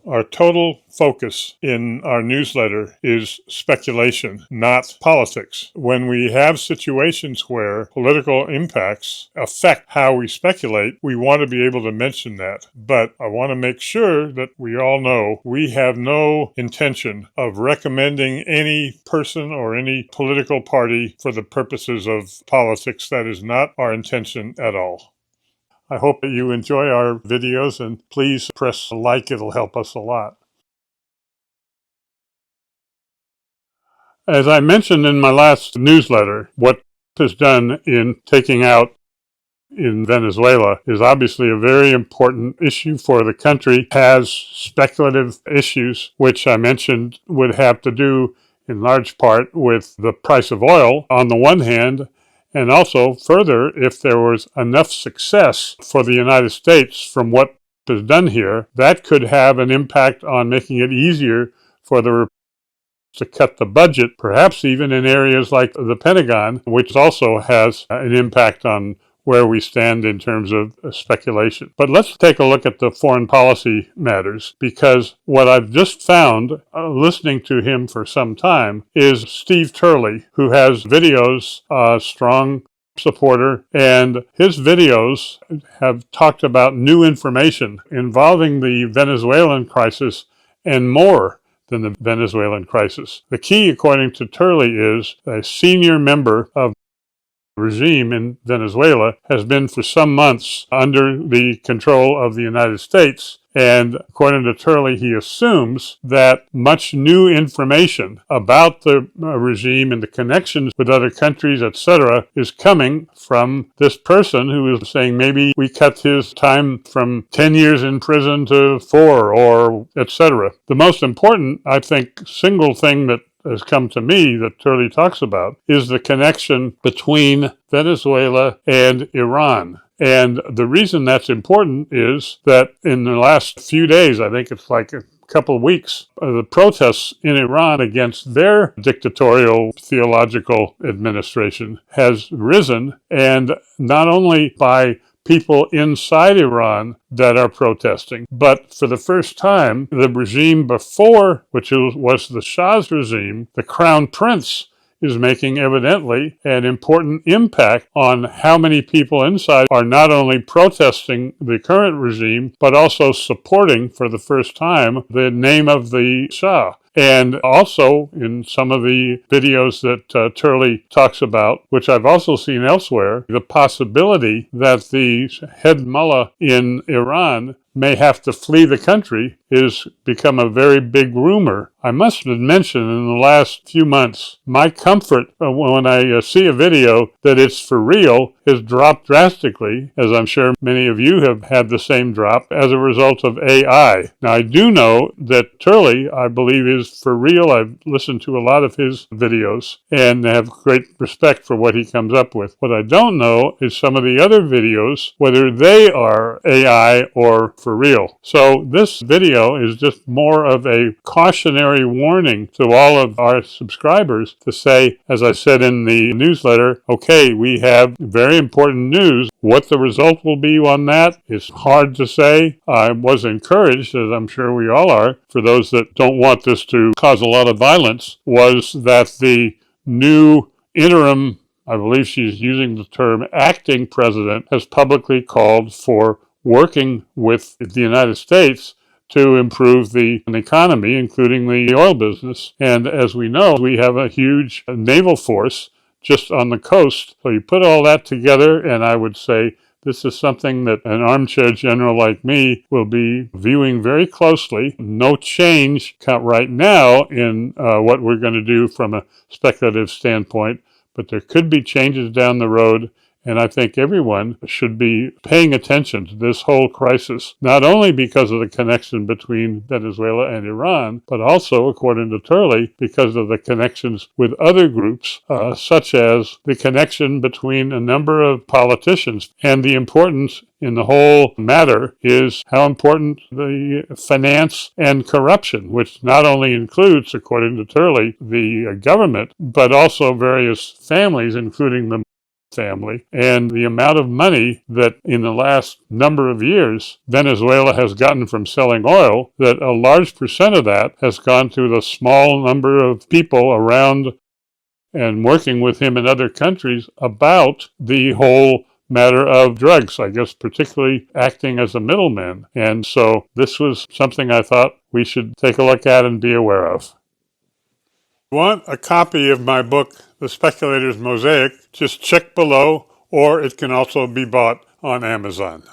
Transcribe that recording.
Our total focus in our newsletter is speculation, not politics. When we have situations where political impacts affect how we speculate, we want to be able to mention that. But I want to make sure that we all know we have no intention of recommending any person or any political party for the purposes of politics. That is not our intention at all. I hope that you enjoy our videos, and please press like. It'll help us a lot. As I mentioned in my last newsletter, what is done in taking out in Venezuela is obviously a very important issue for the country. It has speculative issues, which I mentioned would have to do in large part with the price of oil on the one hand, and also further, if there was enough success for the United States from what is done here, that could have an impact on making it easier for the Republicans to cut the budget, perhaps even in areas like the Pentagon, which also has an impact on where we stand in terms of speculation. But let's take a look at the foreign policy matters, because what I've just found, listening to him for some time, is Steve Turley, who has videos, a strong supporter, and his videos have talked about new information involving the Venezuelan crisis and more than the Venezuelan crisis. The key, according to Turley, is a senior member of regime in Venezuela has been for some months under the control of the United States. And according to Turley, he assumes that much new information about the regime and the connections with other countries, etc., is coming from this person who is saying maybe we cut his time from 10 years in prison to 4 or etc. The most important, I think, single thing that has come to me that Turley talks about is the connection between Venezuela and Iran. And the reason that's important is that in the last few days, I think it's like a couple of weeks, the protests in Iran against their dictatorial theological administration has risen, and not only by people inside Iran that are protesting, but for the first time, the regime before, which was the Shah's regime, the Crown Prince is making evidently an important impact on how many people inside are not only protesting the current regime, but also supporting for the first time the name of the Shah. And also in some of the videos that Turley talks about, which I've also seen elsewhere, the possibility that the head mullah in Iran may have to flee the country is become a very big rumor. I must mention in the last few months, my comfort when I see a video that it's for real has dropped drastically, as I'm sure many of you have had the same drop as a result of AI. Now, I do know that Turley, I believe, is for real. I've listened to a lot of his videos and have great respect for what he comes up with. What I don't know is some of the other videos, whether they are AI or for real. So this video is just more of a cautionary warning to all of our subscribers to say, as I said in the newsletter, okay, we have very important news. What the result will be on that is hard to say. I was encouraged, as I'm sure we all are, for those that don't want this to cause a lot of violence, was that the new interim, I believe she's using the term acting president, has publicly called for working with the United States to improve the economy, including the oil business. And as we know, we have a huge naval force just on the coast. So you put all that together, and I would say this is something that an armchair general like me will be viewing very closely. No change right now in what we're going to do from a speculative standpoint, but there could be changes down the road. And I think everyone should be paying attention to this whole crisis, not only because of the connection between Venezuela and Iran, but also, according to Turley, because of the connections with other groups, such as the connection between a number of politicians. And the importance in the whole matter is how important the finance and corruption, which not only includes, according to Turley, the government, but also various families, including the family, and the amount of money that in the last number of years Venezuela has gotten from selling oil, that a large percent of that has gone to the small number of people around and working with him in other countries about the whole matter of drugs, I guess, particularly acting as a middleman. And so this was something I thought we should take a look at and be aware of. If you want a copy of my book, The Speculator's Mosaic, just check below, or it can also be bought on Amazon.